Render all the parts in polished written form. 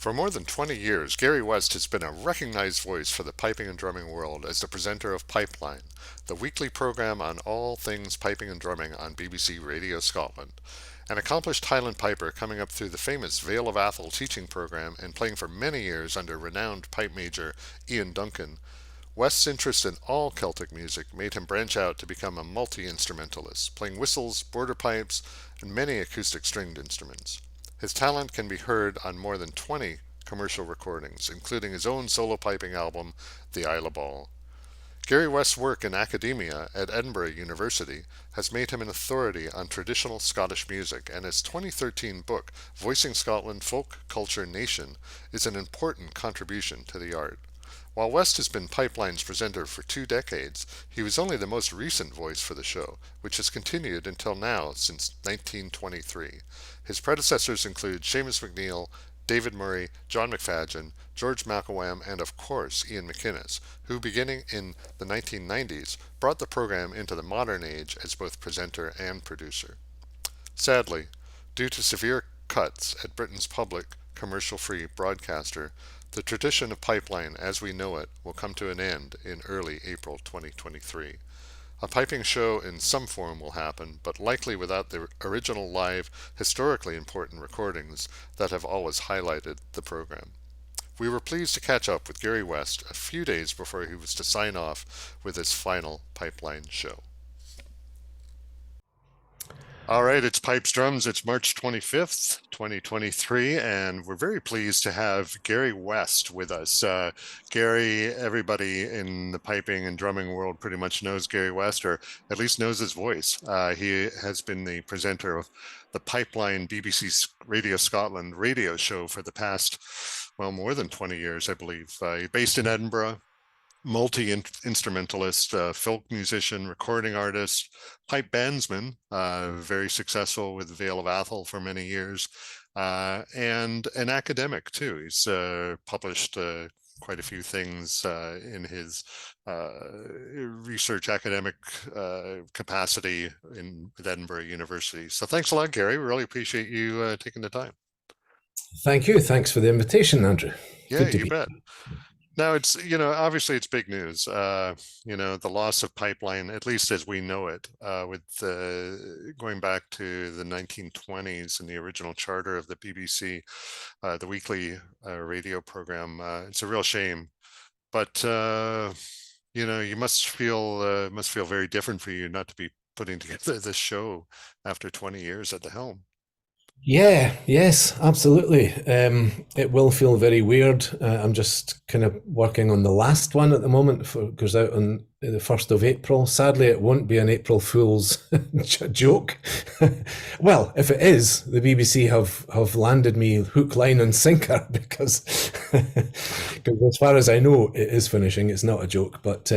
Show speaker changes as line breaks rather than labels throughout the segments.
For more than 20 years, Gary West has been a recognized voice for the piping and drumming world as the presenter of Pipeline, the weekly program on all things piping and drumming on BBC Radio Scotland. An accomplished Highland piper coming up through the famous Vale of Atholl teaching program and playing for many years under renowned pipe major Ian Duncan, West's interest in all Celtic music made him branch out to become a multi-instrumentalist, playing whistles, border pipes, and many acoustic stringed instruments. His talent can be heard on more than 20 commercial recordings, including his own solo piping album, The Isle of Ball. Gary West's work in academia at Edinburgh University has made him an authority on traditional Scottish music, and his 2013 book, Voicing Scotland Folk Culture Nation, is an important contribution to the art. While West has been Pipeline's presenter for 2 decades, he was only the most recent voice for the show, which has continued until now since 1923. His predecessors include Seamus McNeill, David Murray, John McFadden, George McElwam, and of course Ian McInnes, who beginning in the 1990s brought the program into the modern age as both presenter and producer. Sadly, due to severe cuts at Britain's public, commercial-free broadcaster, the tradition of Pipeline as we know it will come to an end in early April 2023. A piping show in some form will happen, but likely without the original live, historically important recordings that have always highlighted the program. We were pleased to catch up with Gary West a few days before he was to sign off with his final Pipeline show. All right, it's Pipes Drums. It's March 25th, 2023, and we're very pleased to have Gary West with us. Gary, everybody in the piping and drumming world pretty much knows Gary West, or at least knows his voice. He has been the presenter of the Pipeline BBC Radio Scotland radio show for the past, well, more than 20 years, I believe. He's based in Edinburgh. Multi-instrumentalist, folk musician, recording artist, pipe bandsman, very successful with the Vale of Atholl for many years, and an academic too. He's published quite a few things in his research academic capacity with Edinburgh University. So thanks a lot, Gary. We really appreciate you taking the time.
Thank you. Thanks for the invitation, Andrew.
Yeah, you bet. Now it's, obviously it's big news, the loss of Pipeline, at least as we know it, with going back to the 1920s and the original charter of the BBC, the weekly radio program. It's a real shame, but, you must feel very different for you not to be putting together this show after 20 years at the helm.
Yes, absolutely. It will feel very weird. I'm just kind of working on the last one at the moment. It goes out on the 1st of April. Sadly, it won't be an April Fool's joke. Well, if it is, the BBC have landed me hook, line and sinker because as far as I know, it is finishing. It's not a joke, but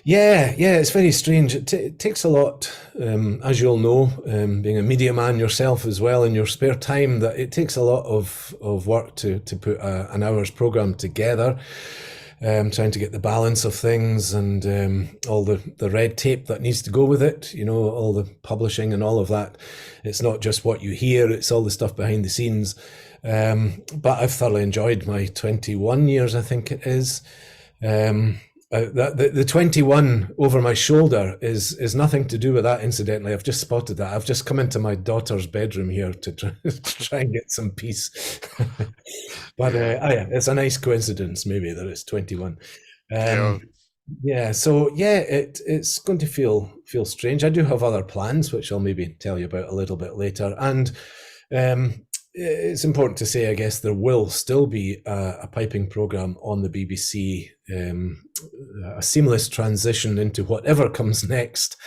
yeah, it's very strange. It takes a lot, as you'll know, being a media man yourself as well in your spare time, that it takes a lot of work to put an hour's program together, trying to get the balance of things and all the red tape that needs to go with it, all the publishing and all of that. It's not just what you hear, it's all the stuff behind the scenes. But I've thoroughly enjoyed my 21 years, I think it is. The 21 over my shoulder is nothing to do with that, incidentally. I've just spotted that. I've just come into my daughter's bedroom here to try and get some peace. But it's a nice coincidence, maybe, that it's 21. It's going to feel strange. I do have other plans, which I'll maybe tell you about a little bit later. And it's important to say, I guess, there will still be a piping program on the BBC, a seamless transition into whatever comes next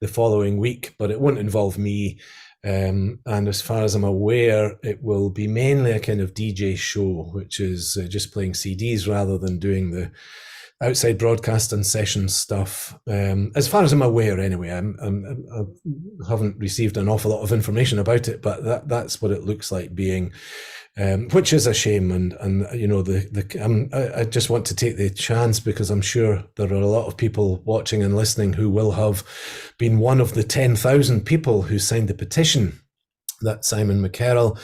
the following week, but it won't involve me. And as far as I'm aware, it will be mainly a kind of DJ show, which is just playing CDs rather than doing the outside broadcast and session stuff. As far as I'm aware, anyway. I haven't received an awful lot of information about it, but that's what it looks like being, which is a shame. And I just want to take the chance, because I'm sure there are a lot of people watching and listening who will have been one of the 10,000 people who signed the petition that Simon McCarroll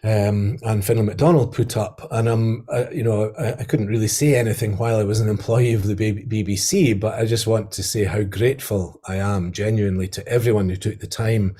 and Finlay MacDonald put up. And I couldn't really say anything while I was an employee of the BBC, but I just want to say how grateful I am genuinely to everyone who took the time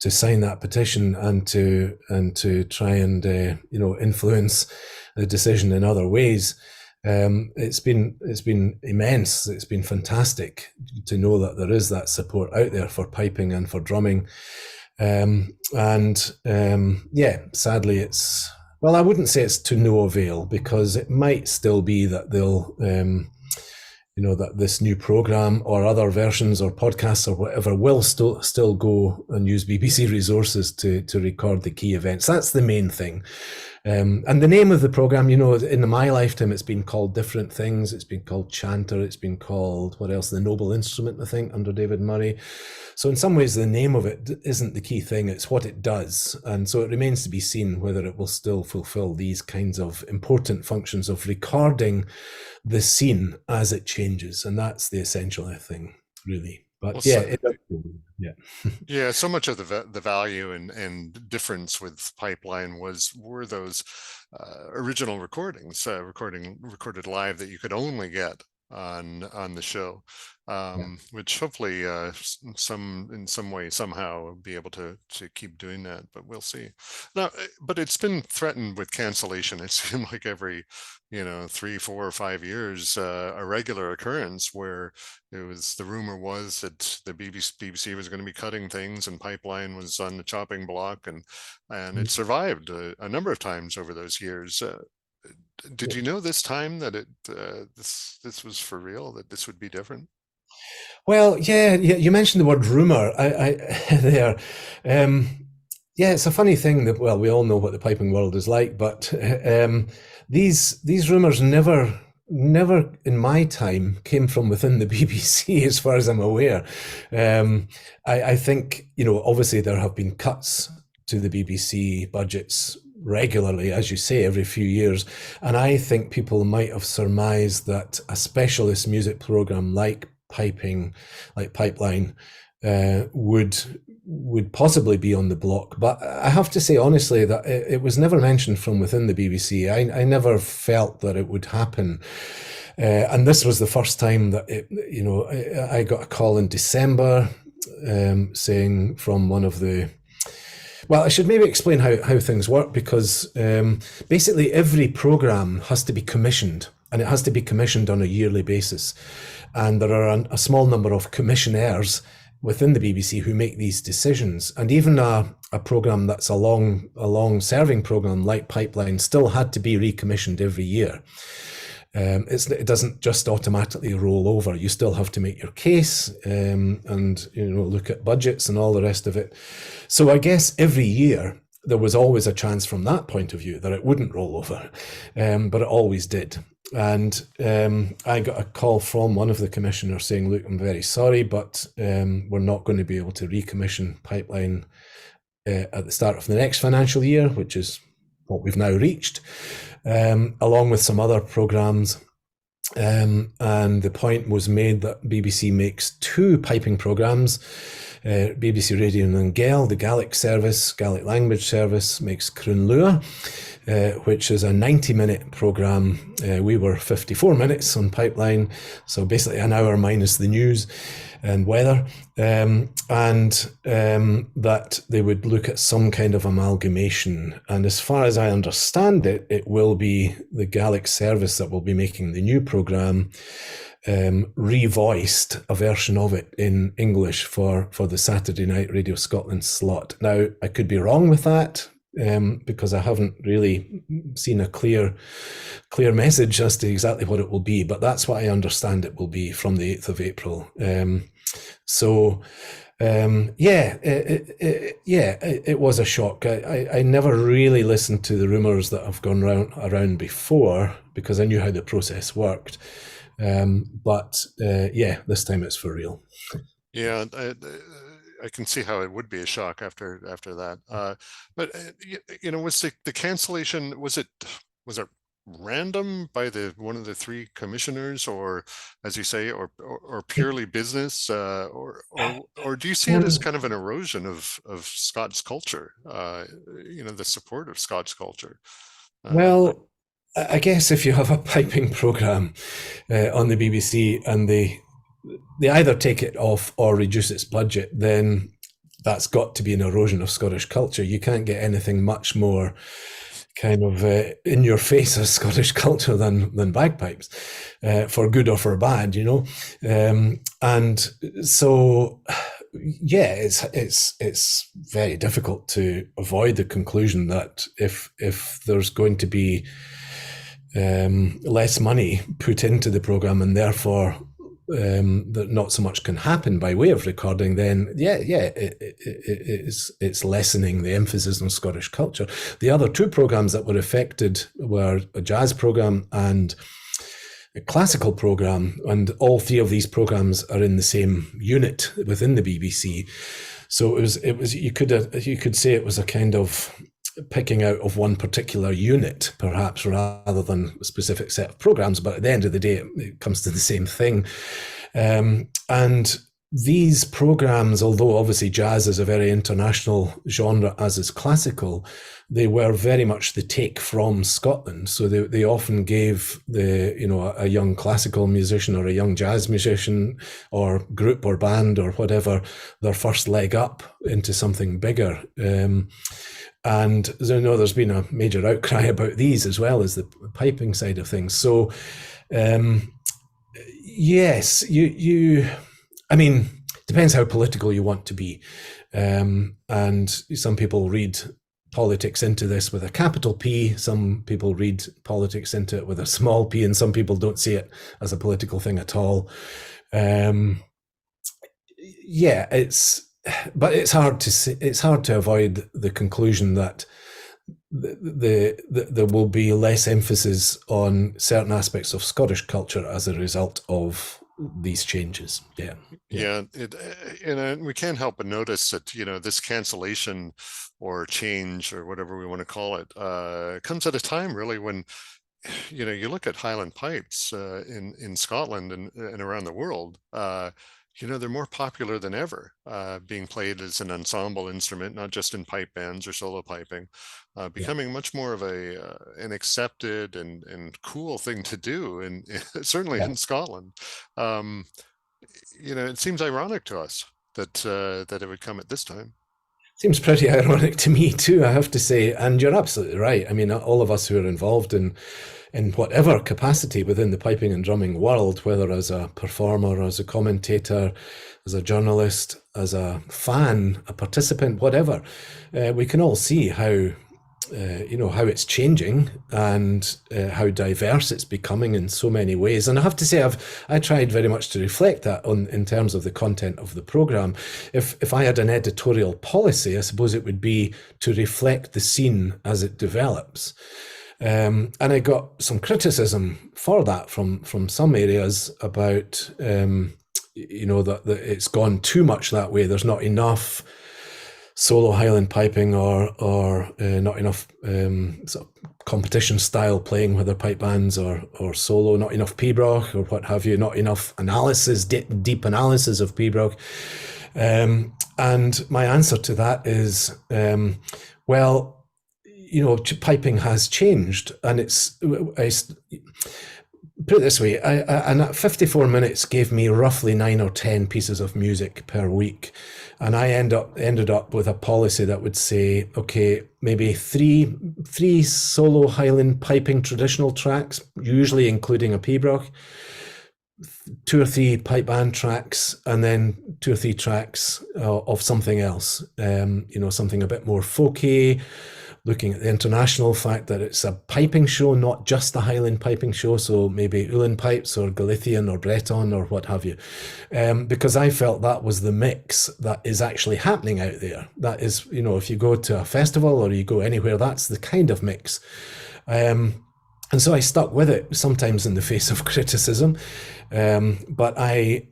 to sign that petition and to try and influence the decision in other ways. It's been immense. It's been fantastic to know that there is that support out there for piping and for drumming. Yeah, sadly, I wouldn't say it's to no avail, because it might still be that they'll that this new program or other versions or podcasts or whatever will still go and use BBC resources to record the key events. That's the main thing. And the name of the program, in my lifetime, it's been called different things. It's been called Chanter. It's been called, what else? The Noble Instrument, I think, under David Murray. So in some ways, the name of it isn't the key thing. It's what it does. And so it remains to be seen whether it will still fulfill these kinds of important functions of recording the scene as it changes. And that's the essential thing, really.
Well,
But yeah, yeah.
yeah, so much of the value and difference with Pipeline were those original recordings, recorded live that you could only get on the show, which hopefully in some way somehow will be able to keep doing that, but we'll see. Now, but it's been threatened with cancellation. It seemed like every 3, 4, or 5 years a regular occurrence where the rumor was that the BBC was going to be cutting things and Pipeline was on the chopping block, and it survived a number of times over those years. Did you know this time that this was for real, that this would be different?
Well, yeah, you mentioned the word rumor. I there. Yeah, it's a funny thing that, well, we all know what the piping world is like, but these rumors never in my time came from within the BBC, as far as I'm aware. I think, obviously there have been cuts to the BBC budgets regularly, as you say, every few years. And I think people might have surmised that a specialist music program like Pipeline, would possibly be on the block. But I have to say honestly that it was never mentioned from within the BBC. I never felt that it would happen. And this was the first time that I got a call in December saying from one of the. Well, I should maybe explain how things work, because basically every program has to be commissioned, and it has to be commissioned on a yearly basis. And there are a small number of commissioners within the BBC who make these decisions. And even a program that's a long-serving program like Pipeline still had to be recommissioned every year. It doesn't just automatically roll over. You still have to make your case and look at budgets and all the rest of it. So I guess every year there was always a chance from that point of view that it wouldn't roll over, but it always did. And I got a call from one of the commissioners saying, look, I'm very sorry, but we're not going to be able to recommission Pipeline at the start of the next financial year, which is what we've now reached, along with some other programmes. And the point was made that BBC makes 2 piping programmes. BBC Radio and Gael, the Gaelic language service, makes Crún Lua, which is a 90-minute programme. We were 54 minutes on Pipeline, so basically an hour minus the news and weather, and that they would look at some kind of amalgamation. And as far as I understand it, it will be the Gaelic service that will be making the new programme, revoiced a version of it in English for the Saturday night Radio Scotland slot. Now, I could be wrong with that, because I haven't really seen a clear message as to exactly what it will be, but that's what I understand it will be from the 8th of April. It was a shock. I never really listened to the rumours that have gone around before, because I knew how the process worked. This time it's for real.
Yeah, I can see how it would be a shock after that. But was the cancellation, was it random by the one of the three commissioners, or as you say, or purely business, or do you see it as
Um,
kind of an erosion of Scots culture? The support of Scots culture. Uh,
well, I guess if you have a piping program on the BBC and they either take it off or reduce its budget, then that's got to be an erosion of Scottish culture. You can't get anything much more kind of in your face as Scottish culture than bagpipes, for good or for bad, you know. And so, yeah, it's very difficult to avoid the conclusion that if there's going to be less money put into the program and therefore that not so much can happen by way of recording, then it's lessening the emphasis on Scottish culture. The other two programs that were affected were a jazz program and a classical program, and all three of these programs are in the same unit within the BBC. So it was you could say it was a kind of picking out of one particular unit, perhaps, rather than a specific set of programs. But at the end of the day, it comes to the same thing. And these programs, although obviously jazz is a very international genre, as is classical, they were very much the take from Scotland. So they often gave a young classical musician or a young jazz musician or group or band or whatever their first leg up into something bigger. And there's been a major outcry about these as well as the piping side of things. So, yes, I mean, depends how political you want to be. And some people read politics into this with a capital P, some people read politics into it with a small p, and some people don't see it as a political thing at all. Yeah, but it's hard to avoid the conclusion that there will be less emphasis on certain aspects of Scottish culture as a result of these changes. Yeah, yeah,
Yeah, and we can't help but notice that this cancellation or change or whatever we want to call it comes at a time really when you look at Highland pipes in Scotland and around the world. They're more popular than ever, being played as an ensemble instrument, not just in pipe bands or solo piping,
yeah.
becoming much more of an accepted and cool thing to do, and certainly
Yeah.
in Scotland. Um, it seems ironic to us that it would come at this time.
Seems pretty ironic to me too, I have to say. And you're absolutely right. I mean, all of us who are involved in whatever capacity within the piping and drumming world, whether as a performer, as a commentator, as a journalist, as a fan, a participant, whatever, we can all see how it's changing and how diverse it's becoming in so many ways. And I have to say, I tried very much to reflect that in terms of the content of the program. If I had an editorial policy, I suppose it would be to reflect the scene as it develops. And I got some criticism for that from some areas about that it's gone too much that way. There's not enough solo Highland piping or not enough sort of competition style playing, whether pipe bands or solo, not enough pibroch or what have you, not enough analysis, deep analysis of pibroch. And my answer to that is, well, piping has changed, and put it this way, and 54 minutes gave me roughly 9 or 10 pieces of music per week. And I ended up with a policy that would say, okay, maybe three solo Highland piping traditional tracks, usually including a pibroch, 2 or 3 pipe band tracks, and then 2 or 3 tracks of something else, something a bit more folky, looking at the international fact that it's a piping show, not just the Highland piping show, so maybe Ulan pipes or Galician or Breton or what have you, because I felt that was the mix that is actually happening out there. That is, if you go to a festival or you go anywhere, that's the kind of mix. And so I stuck with it, sometimes in the face of criticism. But I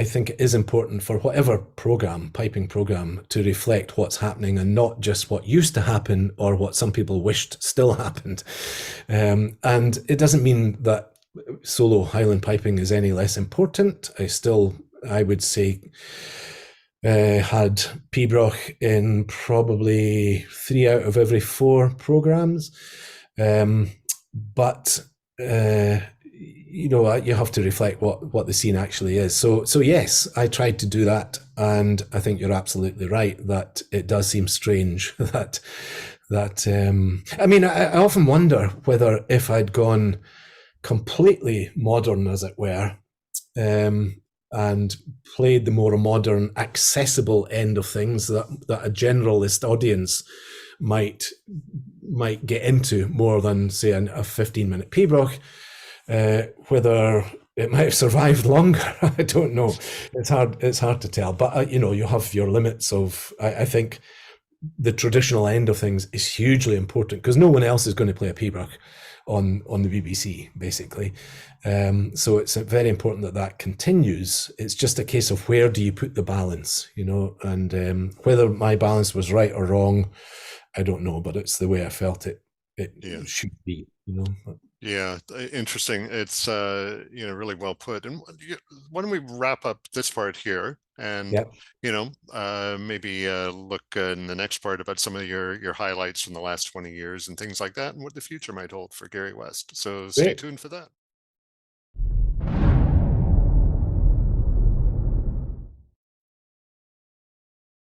think it is important for whatever program, piping program, to reflect what's happening and not just what used to happen or what some people wished still happened. And it doesn't mean that solo Highland piping is any less important. I would say, had Pibroch in probably 3 out of every 4 programs. But you have to reflect what the scene actually is. So yes, I tried to do that, and I think you're absolutely right that it does seem strange that I mean, I often wonder whether if I'd gone completely modern, as it were, and played the more modern, accessible end of things that a generalist audience might get into more than, say, a 15-minute Pibroch, whether it might have survived longer. I don't know. It's hard to tell. But you have your limits of. I think the traditional end of things is hugely important because no one else is going to play a Pibroch on the BBC, basically. So it's very important that continues. It's just a case of where do you put the balance, and whether my balance was right or wrong, I don't know, but it's the way I felt it
Yeah.
should be,
Yeah, interesting. It's really well put. And why don't we wrap up this part here, and
Yeah.
maybe look in the next part about some of your highlights from the last 20 years and things like that, and what the future might hold for Gary West. So stay
Great.
tuned for that.